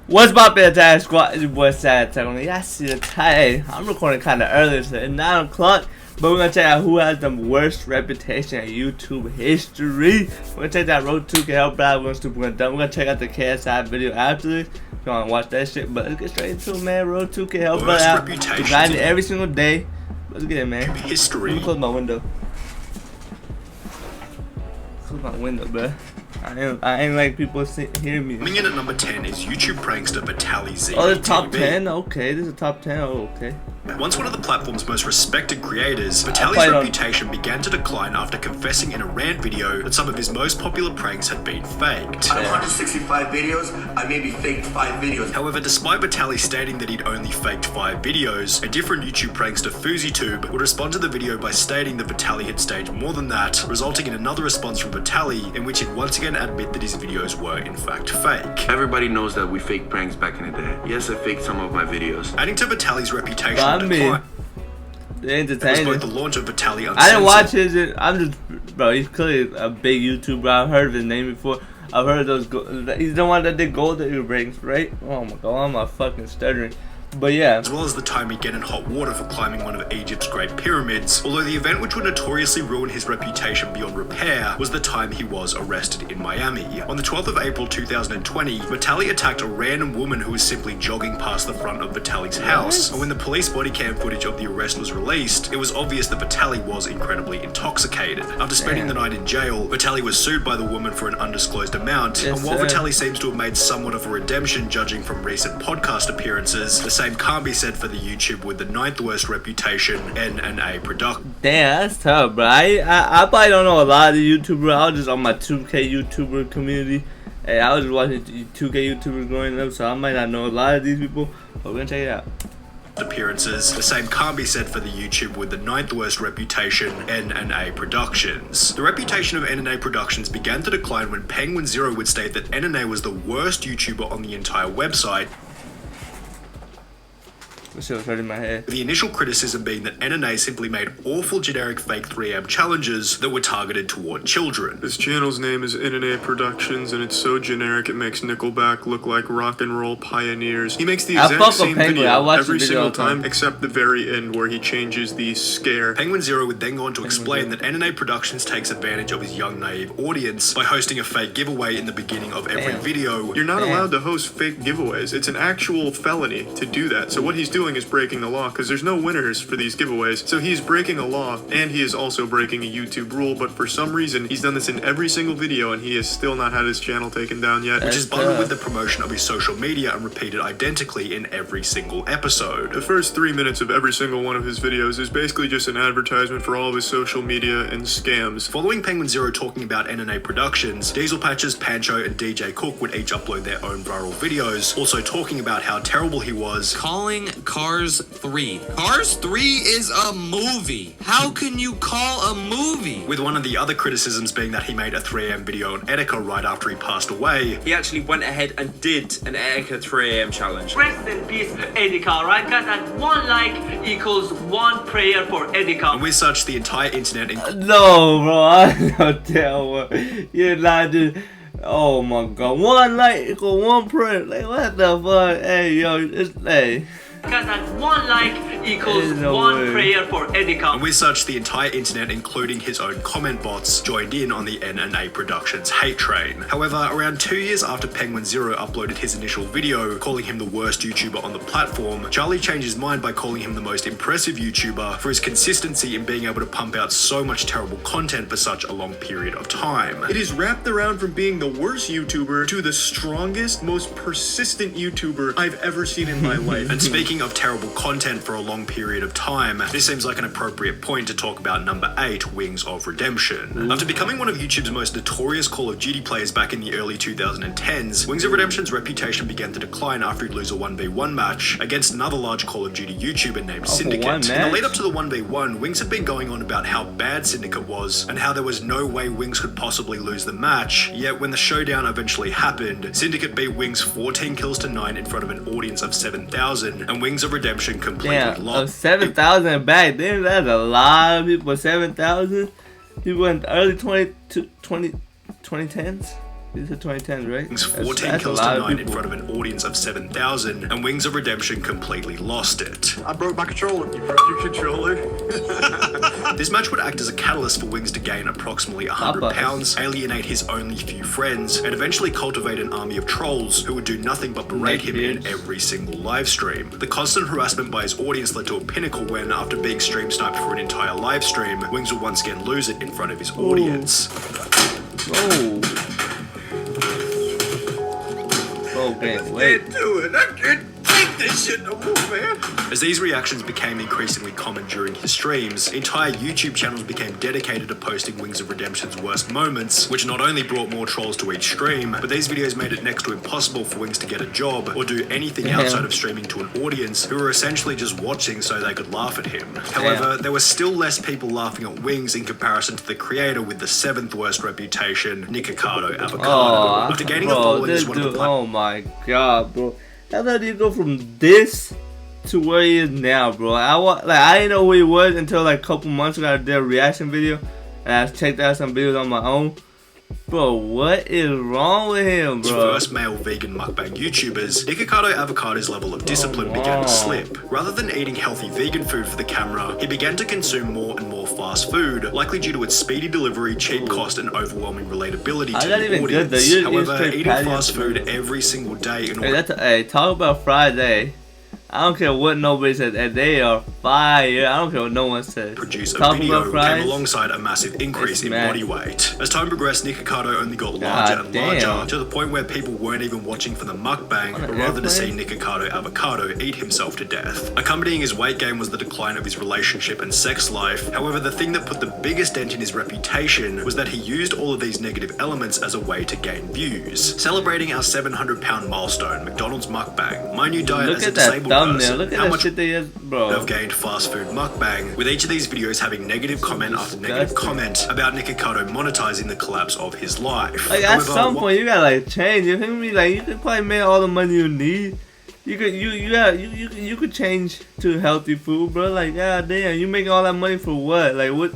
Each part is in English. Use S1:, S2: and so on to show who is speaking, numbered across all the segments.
S1: What's up, Attack Squad? It's your boy SatAttack. On the SatAttack. I'm recording kind of early today, 9 o'clock. But we're gonna check out who has the worst reputation in YouTube history. We're gonna check out Road 2K Help Brad. We're gonna check out the KSI video after this. If you wanna watch that shit, but let's get straight into it, man. Road 2K Help Brad out. We got it every single day. Let's get it, man.
S2: History.
S1: Let me close my window. Close my window, bro. I ain't like people hear me.
S2: Coming in at number 10 is YouTube prankster Vitaly Z.
S1: Oh, the top 10? Okay, this is a top 10. Oh, okay.
S2: Once one of the platform's most respected creators, Vitaly's reputation began to decline after confessing in a rant video that some of his most popular pranks had been faked.
S3: Out of 165 videos, I maybe faked 5 videos.
S2: However, despite Vitaly stating that he'd only faked 5 videos, a different YouTube prankster FouseyTube would respond to the video by stating that Vitaly had staged more than that, resulting in another response from Vitaly in which he'd once again admit that his videos were in fact fake.
S4: Everybody knows that we faked pranks back in the day. Yes, I faked some of my videos.
S2: Adding to Vitaly's reputation decline.
S1: It was
S2: both the launch of Vitaly Uncensored.
S1: I didn't watch his. I'm just, bro. He's clearly a big YouTuber. I've heard of his name before. I've heard of those. He's the one that did gold breaks, right? Oh my god, I'm fucking stuttering. But yeah.
S2: As well as the time he'd get in hot water for climbing one of Egypt's Great Pyramids, although the event which would notoriously ruin his reputation beyond repair was the time he was arrested in Miami. On the 12th of April 2020, Vitaly attacked a random woman who was simply jogging past the front of Vitaly's house, and when the police body cam footage of the arrest was released, it was obvious that Vitaly was incredibly intoxicated. After spending the night in jail, Vitaly was sued by the woman for an undisclosed amount, and while Vitaly seems to have made somewhat of a redemption judging from recent podcast appearances, the same can't be said for the YouTube with the 9th worst reputation, NNA Production.
S1: Damn, that's tough, bro. I probably don't know a lot of the YouTubers. I was just on my 2K YouTuber community. Hey, I was just watching 2K YouTubers growing up, so I might not know a lot of these people, but we're gonna check it out.
S2: Appearances. The same can't be said for the YouTube with the 9th worst reputation, NNA Productions. The reputation of NNA Productions began to decline when Penguin Zero would state that NNA was the worst YouTuber on the entire website.
S1: This shit was hurting my head.
S2: The initial criticism being that NNA simply made awful generic fake 3am challenges that were targeted toward children.
S5: This channel's name is NNA Productions, and it's so generic it makes Nickelback look like rock and roll pioneers. He makes the exact same video every single time, except the very end where he changes the scare.
S2: Penguin Zero would then go on to explain that NNA Productions takes advantage of his young, naive audience by hosting a fake giveaway in the beginning of every video.
S5: You're not allowed to host fake giveaways. It's an actual felony to do that. So what he's doing is breaking the law, because there's no winners for these giveaways. So he's breaking a law, and he is also breaking a YouTube rule, but for some reason he's done this in every single video, and he has still not had his channel taken down yet.
S2: Which is bundled with the promotion of his social media and repeated identically in every single episode.
S5: The first 3 minutes of every single one of his videos is basically just an advertisement for all of his social media and scams.
S2: Following Penguin Zero talking about NNA Productions, Diesel Patches, Pancho, and DJ Cook would each upload their own viral videos, also talking about how terrible he was.
S6: Calling Cars 3. Cars 3 is a movie. How can you call a movie?
S2: With one of the other criticisms being that he made a 3am video on Etika right after he passed away.
S7: He actually went ahead and did an Etika 3am challenge.
S8: Rest in peace, Etika, right guys? And 1 like equals 1 prayer for Etika.
S2: And with such, the entire internet...
S1: No, bro, I don't tell what. You're not just... Oh my god, 1 like equals 1 prayer. Like, what the fuck? Hey, yo, it's... Hey.
S8: And 1 like equals 1 prayer for Etika.
S2: And with such, the entire internet, including his own comment bots, joined in on the NNA Productions hate train. However, around 2 years after Penguin Zero uploaded his initial video, calling him the worst YouTuber on the platform, Charlie changed his mind by calling him the most impressive YouTuber for his consistency in being able to pump out so much terrible content for such a long period of time.
S5: It is wrapped around from being the worst YouTuber to the strongest, most persistent YouTuber I've ever seen in my life.
S2: And speaking of terrible content for a long period of time, this seems like an appropriate point to talk about number 8, Wings of Redemption. After becoming one of YouTube's most notorious Call of Duty players back in the early 2010s, Wings of Redemption's reputation began to decline after he'd lose a 1v1 match against another large Call of Duty YouTuber named Syndicate. In the lead up to the 1v1, Wings had been going on about how bad Syndicate was and how there was no way Wings could possibly lose the match, yet when the showdown eventually happened, Syndicate beat Wings 14 kills to 9 in front of an audience of 7,000, and Wings of Redemption completed
S1: lost. 7,000 back then, that's a lot of people. 7,000 people in the early 2010s. These are 2010s, right?
S2: Wings 14 kills to 9 in front of an audience of 7,000, and Wings of Redemption completely lost it.
S5: I broke my controller. You broke your controller?
S2: This match would act as a catalyst for Wings to gain approximately 100 pounds, alienate his only few friends, and eventually cultivate an army of trolls who would do nothing but berate him in every single live stream. The constant harassment by his audience led to a pinnacle when, after being stream sniped for an entire live stream, Wings would once again lose it in front of his audience.
S1: Oh. Okay, wait.
S5: I can't take this shit no more, man.
S2: As these reactions became increasingly common during his streams, entire YouTube channels became dedicated to posting Wings of Redemption's worst moments, which not only brought more trolls to each stream, but these videos made it next to impossible for Wings to get a job or do anything outside of streaming to an audience who were essentially just watching so they could laugh at him. However, there were still less people laughing at Wings in comparison to the creator with the 7th worst reputation, Nikocado Avocado. After gaining a following as one of the
S1: oh my god, bro. How do you go from this to where he is now, bro? I didn't know who he was until like a couple months ago. I did a reaction video and I checked out some videos on my own. Bro, what is wrong with him, bro?
S2: First male vegan mukbang YouTubers, Nikocado Avocado's level of discipline began to slip. Rather than eating healthy vegan food for the camera, he began to consume more and more fast food, likely due to its speedy delivery, cheap cost, and overwhelming relatability to the audience. However, eating fast food every single day in order
S1: talk about Friday. I don't care what nobody says, and they are fire. I don't care what no one says.
S2: Produce a video came alongside a massive increase in body weight. As time progressed, Nikocado only got larger and larger, to the point where people weren't even watching for the mukbang, but rather to see Nikocado Avocado eat himself to death. Accompanying his weight gain was the decline of his relationship and sex life. However, the thing that put the biggest dent in his reputation was that he used all of these negative elements as a way to gain views. Celebrating our 700-pound milestone, McDonald's mukbang, my new diet as a disabled person,
S1: look at
S2: how
S1: that
S2: much
S1: shit they is, bro.
S2: I've gained fast food mukbang, with each of these videos having negative comment after negative comment about Nikocado monetizing the collapse of his life.
S1: Like at some point you gotta like change. You feel me? Like you could probably make all the money you need. You could change to healthy food, bro. Like god damn, you making all that money for what? Like what?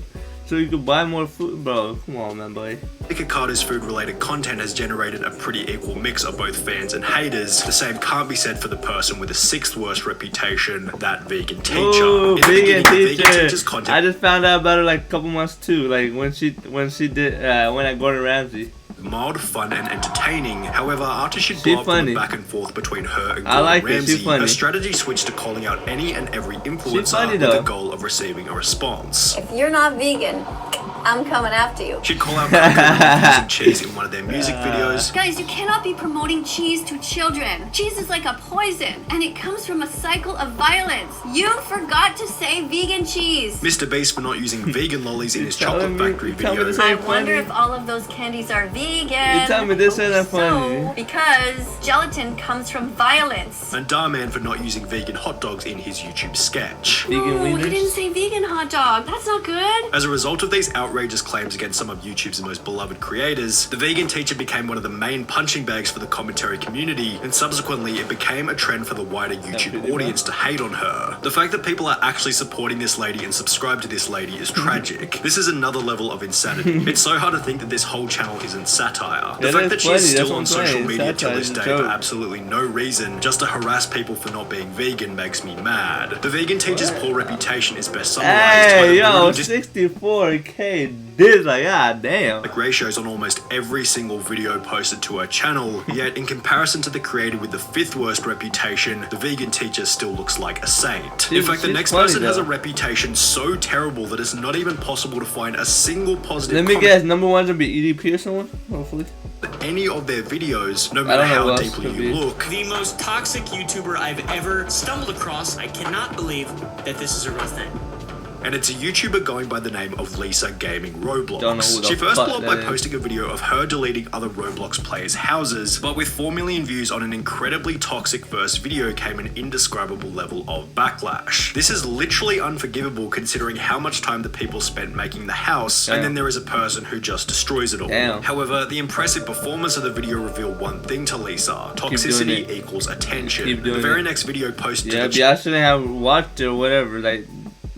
S1: So you could buy more food, bro. Come on, man, boy.
S2: Nikocado's food-related content has generated a pretty equal mix of both fans and haters. The same can't be said for the person with the 6th worst reputation, that vegan teacher.
S1: Ooh, vegan teacher.
S2: Content
S1: I just found out about her like a couple months too. Like when she did when I Gordon Ramsay.
S2: Mild, fun, and entertaining. However, after she'd blow up the back and forth between her and Gordon Ramsay, her strategy switched to calling out any and every influencer with the goal of receiving a response.
S9: If you're not vegan, I'm coming after you.
S2: She'd call out using cheese in one of their music videos.
S10: Guys, you cannot be promoting cheese to children. Cheese is like a poison, and it comes from a cycle of violence. You forgot to say vegan cheese.
S2: Mr. Beast for not using vegan lollies in his chocolate factory video.
S10: I wonder if all of those candies are vegan.
S1: You tell me this isn't funny.
S10: So, because gelatin comes from violence.
S2: And Darman for not using vegan hot dogs in his YouTube sketch.
S10: No, he didn't say vegan hot dog. That's not good.
S2: As a result of these outrageous claims against some of YouTube's most beloved creators, the vegan teacher became one of the main punching bags for the commentary community, and subsequently it became a trend for the wider YouTube audience to hate on her. The fact that people are actually supporting this lady and subscribe to this lady is tragic. This is another level of insanity. It's so hard to think that this whole channel isn't satire. The fact that she's still on social media till this day for absolutely no reason, just to harass people for not being vegan, makes me mad. The vegan teacher's poor reputation is best summarized by the
S1: 64K this, like, god damn.
S2: Like ratios on almost every single video posted to her channel, yet in comparison to the creator with the 5th worst reputation, the vegan teacher still looks like a saint. In fact, the next person has a reputation so terrible that it's not even possible to find a single positive
S1: Let me guess, number one's gonna be EDP or someone, hopefully.
S2: Any of their videos, no matter how deeply you look.
S11: The most toxic YouTuber I've ever stumbled across. I cannot believe that this is a real thing.
S2: And it's a YouTuber going by the name of Lisa Gaming Roblox. She first blew up by posting a video of her deleting other Roblox players' houses, but with 4 million views on an incredibly toxic first video came an indescribable level of backlash. This is literally unforgivable considering how much time the people spent making the house, and then there is a person who just destroys it all. However, the impressive performance of the video revealed one thing to Lisa: toxicity equals attention. The very next video posted
S1: I shouldn't have watched it or whatever, like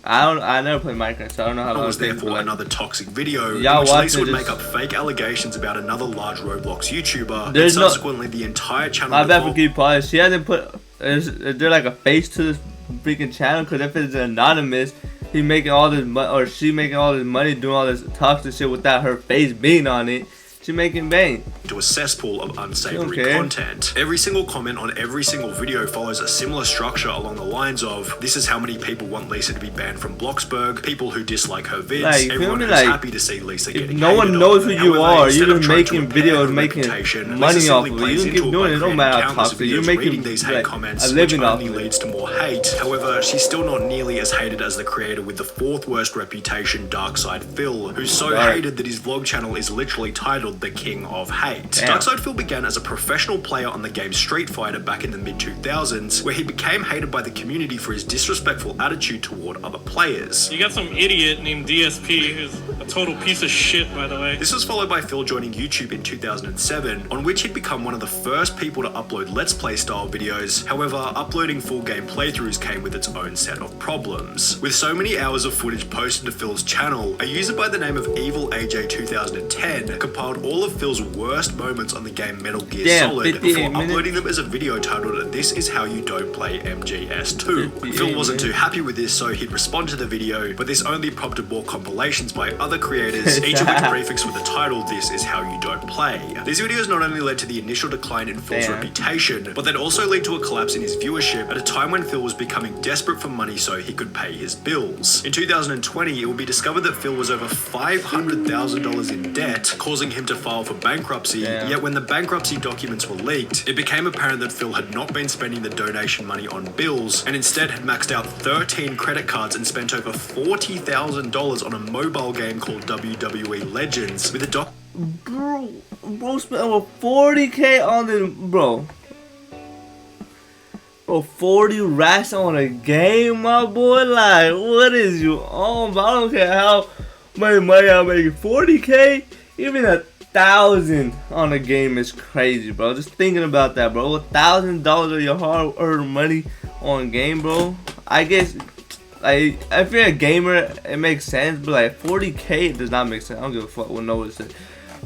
S1: I never played Minecraft, so I don't know how long
S2: was
S1: it takes,
S2: therefore
S1: but,
S2: another toxic video in
S1: y'all
S2: which Lisa
S1: watching
S2: would
S1: this-
S2: make up fake allegations about another large Roblox YouTuber,
S1: There's
S2: and
S1: no-
S2: subsequently the entire channel
S1: My bad for
S2: devolved
S1: keep pausing. She hasn't put. Is there like a face to this freaking channel? Because if it's anonymous, he making all this money, or she making all this money doing all this toxic shit without her face being on it. She making bang.
S2: to a cesspool of unsavory
S1: Okay.
S2: content. Every single comment on every single video follows a similar structure along the lines of, this is how many people want Lisa to be banned from Bloxburg, people who dislike her vids,
S1: Like, you feel
S2: everyone
S1: me?
S2: who's
S1: Like,
S2: happy to see Lisa
S1: If
S2: getting
S1: no one
S2: hated
S1: knows
S2: on.
S1: who you
S2: However,
S1: are,
S2: instead
S1: you're
S2: of
S1: just
S2: trying to
S1: making
S2: repair
S1: videos,
S2: her
S1: making
S2: reputation,
S1: money
S2: Lisa
S1: off
S2: simply
S1: of it.
S2: plays
S1: You
S2: into
S1: keep doing it,
S2: by
S1: no
S2: creating
S1: matter how
S2: countless
S1: toxic. You're
S2: videos
S1: making
S2: reading these hate
S1: like,
S2: comments,
S1: a
S2: which
S1: living off
S2: only
S1: of it.
S2: leads to more hate. However, she's still not nearly as hated as the creator with the 4th worst reputation, Darkside Phil, who's so
S1: Right.
S2: hated that his vlog channel is literally titled The King of Hate.
S1: Damn.
S2: Darkside Phil began as a professional player on the game Street Fighter back in the mid-2000s, where he became hated by the community for his disrespectful attitude toward other players.
S12: You got some idiot named DSP who's a total piece of shit, by the way.
S2: This was followed by Phil joining YouTube in 2007, on which he'd become one of the first people to upload Let's Play style videos. However, uploading full game playthroughs came with its own set of problems. With so many hours of footage posted to Phil's channel, a user by the name of Evil AJ 2010 compiled all of Phil's worst moments on the game Metal Gear
S1: Damn,
S2: Solid
S1: 58
S2: before
S1: minutes.
S2: uploading them as a video titled "This is how you don't play MGS2." Phil wasn't too happy with this, so he'd respond to the video, but this only prompted more compilations by other creators, each of which prefixed with the title "This is how you don't play." These videos not only led to the initial decline in Phil's
S1: Damn.
S2: reputation, but they'd also lead to a collapse in his viewership at a time when Phil was becoming desperate for money so he could pay his bills. In 2020, it would be discovered that Phil was over $500,000 in debt, causing him to file for bankruptcy.
S1: Damn.
S2: Yet when the bankruptcy documents were leaked, it became apparent that Phil had not been spending the donation money on bills, and instead had maxed out 13 credit cards and spent over $40,000 on a mobile game called WWE Legends, with a
S1: Bro spent over 40K on the bro. Bro, 40 racks on a game, my boy. Like, what is you on? Bro? I don't care how much money I'm making. 40K, even 1,000 on a game is crazy, bro. Just thinking about that, bro. $1,000 of your hard-earned money on game, bro. I guess, like, if you're a gamer, it makes sense, but like 40K it does not make sense. I don't give a fuck what no one says.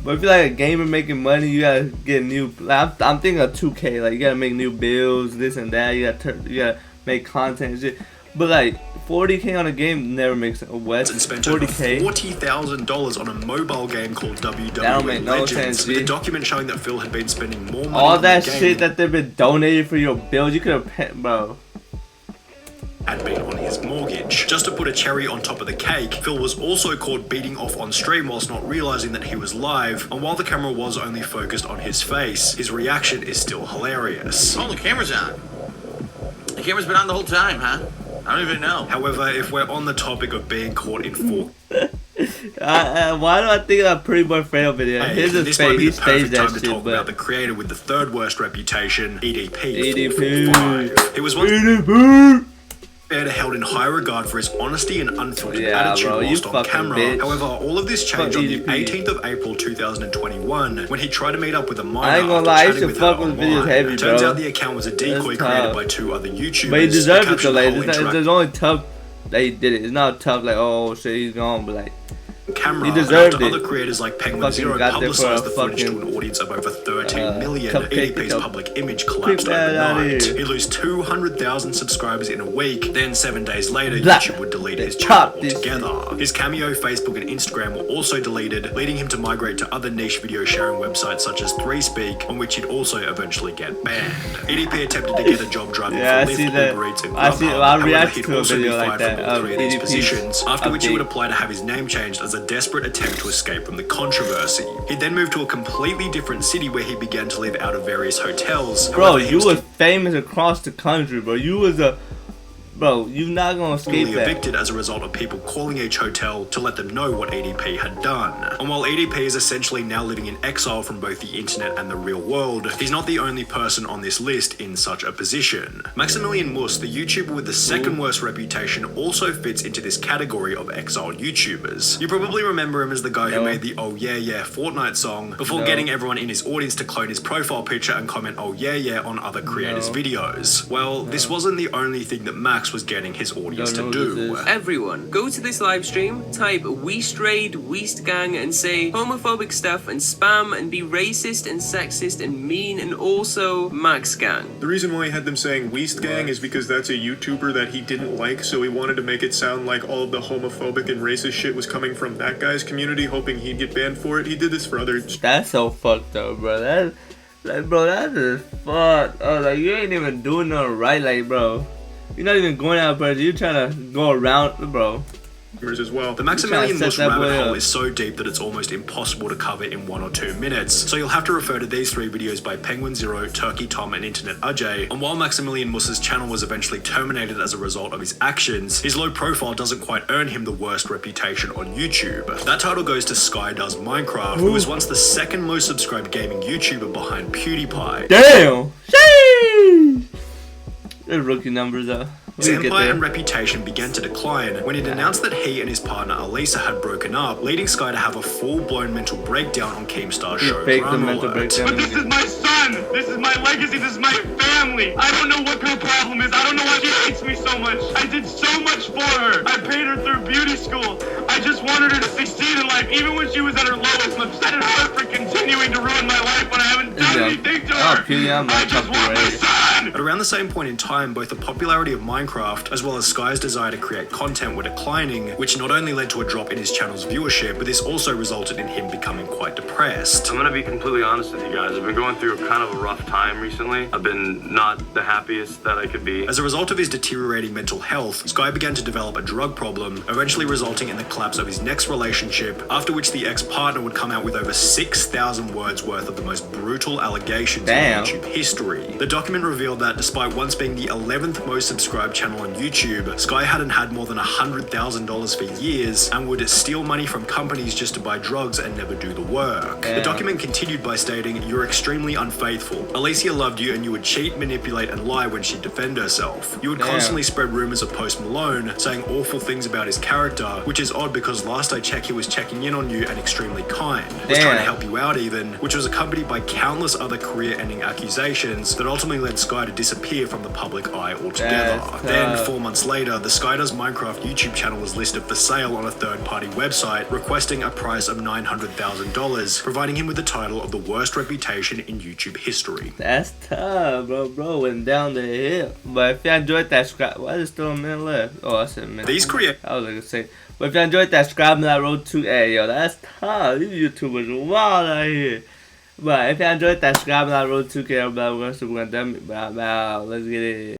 S1: But if you're like a gamer making money, you gotta get new. Like, I'm thinking of 2K. Like, you gotta make new builds, this and that. You gotta make content and shit. But like 40K on a game never makes sense. What?
S2: and spent
S1: 40K.
S2: over $40,000 on a mobile game called WWE
S1: That don't make no
S2: Legends,
S1: sense,
S2: with a
S1: G.
S2: document showing that Phil had been spending more money
S1: All
S2: on
S1: that
S2: the game
S1: shit that they've been donated for your bills, you could have paid, bro.
S2: had been on his mortgage. Just to put a cherry on top of the cake, Phil was also caught beating off on stream whilst not realizing that he was live, and while the camera was only focused on his face, his reaction is still hilarious.
S4: Oh, the camera's on. The camera's been on the whole time, huh? I don't even know.
S2: However, if we're on the topic of being caught in full
S1: Why do I think of that Pretty Boy Fail video? Here's his
S2: this might
S1: face.
S2: be
S1: He
S2: the
S1: staged
S2: perfect
S1: that
S2: time to
S1: shit,
S2: talk about
S1: but
S2: the creator with the 3rd worst reputation, EDP.
S1: EDP.
S2: 445. It was once
S1: EDP.
S2: held in high regard for his honesty and unfiltered
S1: Yeah,
S2: attitude
S1: bro, you
S2: whilst on
S1: fucking
S2: camera.
S1: bitch.
S2: However, all of this changed
S1: Fuck
S2: on the
S1: EDP.
S2: 18th of April 2021 when he tried to meet up with a minor
S1: I ain't gonna
S2: after
S1: lie, you
S2: chatting
S1: should
S2: with
S1: fuck
S2: her
S1: with videos
S2: online.
S1: heavy,
S2: Turns
S1: bro.
S2: out the account was a decoy
S1: That's
S2: created
S1: tough.
S2: by 2 other YouTubers.
S1: But he deserved
S2: who
S1: it though.
S2: captured
S1: Like,
S2: the whole
S1: it's
S2: interaction
S1: only tough that he did it. It's not tough like, oh shit, he's gone, but like,
S2: camera.
S1: he deserved
S2: After
S1: it.
S2: other creators like Penguin
S1: Fucking
S2: Zero
S1: got there for
S2: publicized
S1: a
S2: the footage to
S1: fucking,
S2: an audience of over 13 million,
S1: cupcake
S2: EDP's
S1: cup.
S2: public image collapsed
S1: that outta
S2: overnight.
S1: here.
S2: He'd lose 200,000 subscribers in a week. Then 7 days later,
S1: Blah.
S2: YouTube would delete his
S1: Pop
S2: channel
S1: this
S2: altogether. His Cameo, Facebook, and Instagram were also deleted, leading him to migrate to other niche video sharing websites such as 3Speak, on which he'd also eventually get banned. EDP attempted to get a job driving
S1: Yeah,
S2: for
S1: I see
S2: Lyft,
S1: that.
S2: Uber Eats, and
S1: I see-
S2: Grubhub.
S1: I
S2: However,
S1: reacted
S2: he'd
S1: to a
S2: also be
S1: video like
S2: fired
S1: that
S2: from all
S1: of
S2: 3 of these
S1: EDP's
S2: positions, after which he would
S1: update.
S2: apply to have his name changed as a desperate attempt to escape from the controversy. He then moved to a completely different city where he began to live out of various hotels.
S1: bro,
S2: However, he
S1: you was famous across the country, bro. You was a, bro. You not gonna escape
S2: fully
S1: that.
S2: evicted as a result of people calling each hotel to let them know what EDP had done. And while EDP is essentially now living in exile from both the internet and the real world, he's not the only person on this list in such a position. Maximilian Mus, the YouTuber with the 2nd worst reputation, also fits into this category of exiled YouTubers. You probably remember him as the guy who made the Oh Yeah Yeah Fortnite song before getting everyone in his audience to clone his profile picture and comment Oh Yeah Yeah on other creators' videos. Well, this wasn't the only thing that Max Max was getting his audience to do.
S13: Everyone, go to this live stream, type Weast Raid, Weast Gang, and say homophobic stuff and spam and be racist and sexist and mean and also Max Gang.
S5: The reason why he had them saying Weast Gang is because that's a YouTuber that he didn't like, so he wanted to make it sound like all of the homophobic and racist shit was coming from that guy's community, hoping he'd get banned for it. He did this for other...
S1: That's so fucked up, bro. That is fucked. Oh, like, you ain't even doing nothing right, like, bro. You're not even going out, bro. You're trying to go around, bro.
S5: As well.
S2: The Maximilian Muss rabbit hole is so deep that it's almost impossible to cover in 1 or 2 minutes, so you'll have to refer to these 3 videos by Penguin Zero, Turkey Tom, and Internet Ajay. And while Maximilian Muss's channel was eventually terminated as a result of his actions, his low profile doesn't quite earn him the worst reputation on YouTube. That title goes to Sky Does Minecraft, who was once the 2nd most subscribed gaming YouTuber behind PewDiePie.
S1: Damn! Sheesh! They're rookie numbers, though.
S2: His empire and reputation began to decline when it announced that he and his partner Alisa had broken up, leading Sky to have a full-blown mental breakdown on Keemstar's show Drama Alert.
S12: But this is my son! This is my legacy! This is my family! I don't know what her problem is! I don't know why she hates me so much! I did so much for her! I paid her through beauty school! I just wanted her to succeed in life, even when she was at her lowest. I'm upset at her for continuing to ruin my life when I haven't done anything to her! I just want my son!
S2: At around the same point in time, both the popularity of Minecraft as well as Sky's desire to create content were declining, which not only led to a drop in his channel's viewership, but this also resulted in him becoming quite depressed.
S14: I'm gonna be completely honest with you guys. I've been going through kind of a rough time recently. I've been not the happiest that I could be.
S2: As a result of his deteriorating mental health, Sky began to develop a drug problem, eventually resulting in the collapse of his next relationship, after which the ex-partner would come out with over 6,000 words worth of the most brutal allegations in YouTube history. The document revealed that despite once being the 11th most subscribed channel on YouTube, Sky hadn't had more than $100,000 for years and would steal money from companies just to buy drugs and never do the work. The document continued by stating, "You're extremely unfaithful. Alicia loved you and you would cheat, manipulate, and lie when she'd defend herself. You would constantly spread rumors of Post Malone, saying awful things about his character, which is odd because last I checked he was checking in on you and extremely kind. Was trying to help you out even, which was accompanied by countless other career-ending accusations that ultimately led Sky to disappear from the public eye altogether." Then, 4 months later, the Sky Does Minecraft YouTube channel was listed for sale on a third-party website, requesting a price of $900,000, providing him with the title of the worst reputation in YouTube history.
S1: That's tough, bro. Went down the hill. But if you enjoyed that, subscribe. Why is there still a minute left? Oh, I said a minute.
S2: These create.
S1: I was gonna say. But if you enjoyed that, subscribe to that road to A. Yo, that's tough. These YouTubers wild out here. But if you enjoyed that, subscribe to that road to K. Everybody, we're gonna do it. Let's get it.